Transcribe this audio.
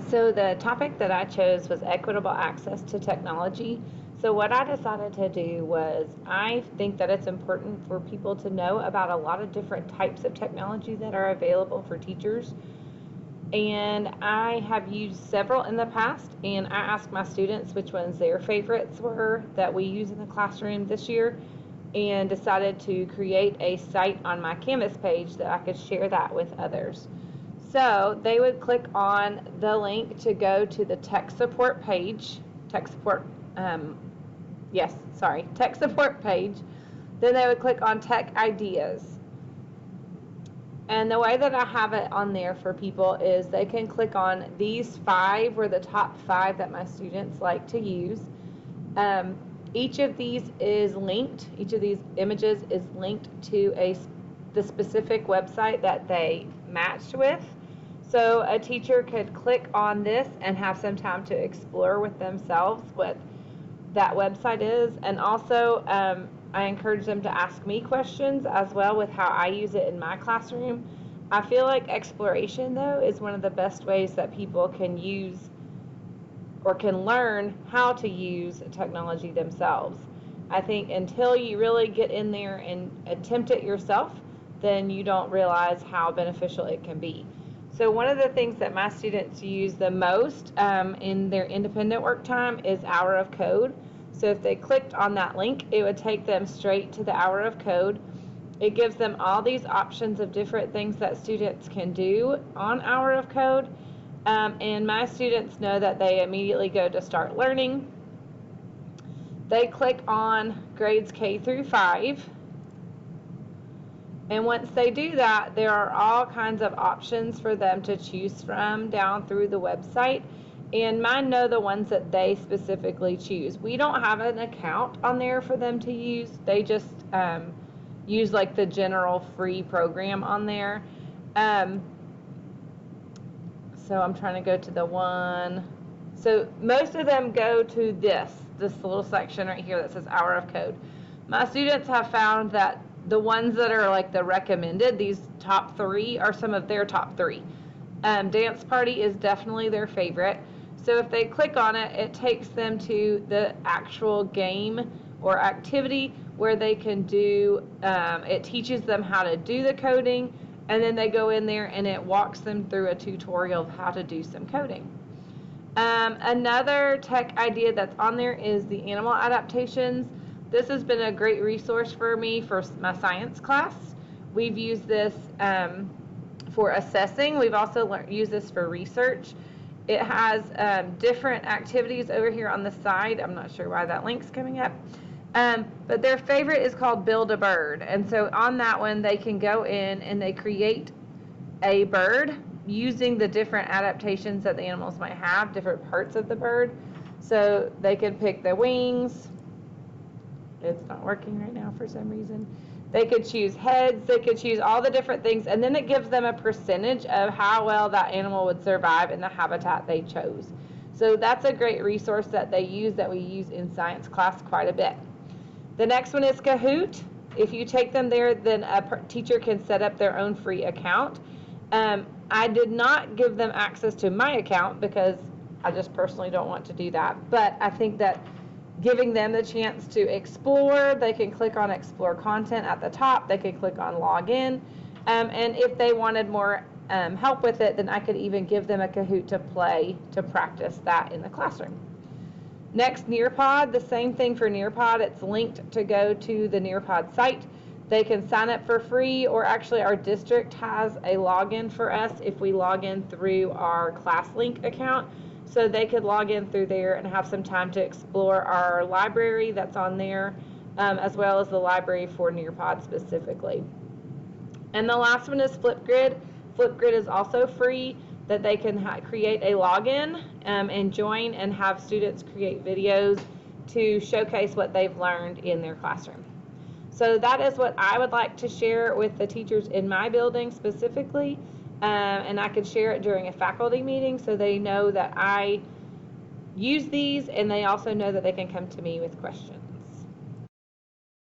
So the topic that I chose was equitable access to technology. So what I decided to do was I think that it's important for people to know about a lot of different types of technology that are available for teachers. And I have used several in the past, and I asked my students which ones their favorites were that we use in the classroom this year, and decided to create a site on my Canvas page that I could share that with others. So they would click on the link to go to the tech support page, tech support page. Then they would click on tech ideas. And the way that I have it on there for people is they can click on these 5 were the top 5 that my students like to use. Each of these is linked, each of these images is linked to the specific website that they matched with. So a teacher could click on this and have some time to explore with themselves what that website is. And also, I encourage them to ask me questions as well with how I use it in my classroom. I feel like exploration, though, is one of the best ways that people can use or can learn how to use technology themselves. I think until you really get in there and attempt it yourself, then you don't realize how beneficial it can be. So one of the things that my students use the most in their independent work time is Hour of Code. So if they clicked on that link, it would take them straight to the Hour of Code. It gives them all these options of different things that students can do on Hour of Code. And my students know that they immediately go to start learning. They click on grades K through 5. And once they do that, there are all kinds of options for them to choose from down through the website. And mine know the ones that they specifically choose. We don't have an account on there for them to use. They just use like the general free program on there. So I'm trying to go to the one. So most of them go to this little section right here that says Hour of Code. My students have found that the ones that are like the recommended, these top 3 are some of their top 3. Dance Party is definitely their favorite. So if they click on it, it takes them to the actual game or activity where they can do, it teaches them how to do the coding, and then they go in there and it walks them through a tutorial of how to do some coding. Another tech idea that's on there is the animal adaptations. This has been a great resource for me for my science class. We've used this for assessing. We've also used this for research. It has different activities over here on the side. I'm not sure why that link's coming up. But their favorite is called Build a Bird. And so on that one, they can go in and they create a bird using the different adaptations that the animals might have, different parts of the bird. So they can pick the wings. It's not working right now for some reason. They could choose heads, they could choose all the different things, and then it gives them a percentage of how well that animal would survive in the habitat they chose. So that's a great resource that they use, that we use in science class quite a bit. The next one is Kahoot. If you take them there, then a teacher can set up their own free account. I did not give them access to my account because I just personally don't want to do that, but I think that giving them the chance to explore, they can click on explore content at the top, they can click on log in, and if they wanted more help with it, then I could even give them a Kahoot to play to practice that in the classroom. Next, Nearpod, the same thing for Nearpod. It's linked to go to the Nearpod site. They can sign up for free, or actually our district has a login for us if we log in through our ClassLink account. So they could log in through there and have some time to explore our library that's on there, as well as the library for Nearpod specifically. And the last one is Flipgrid. Flipgrid is also free, that they can create a login and join and have students create videos to showcase what they've learned in their classroom. So that is what I would like to share with the teachers in my building specifically. And I could share it during a faculty meeting so they know that I use these, and they also know that they can come to me with questions.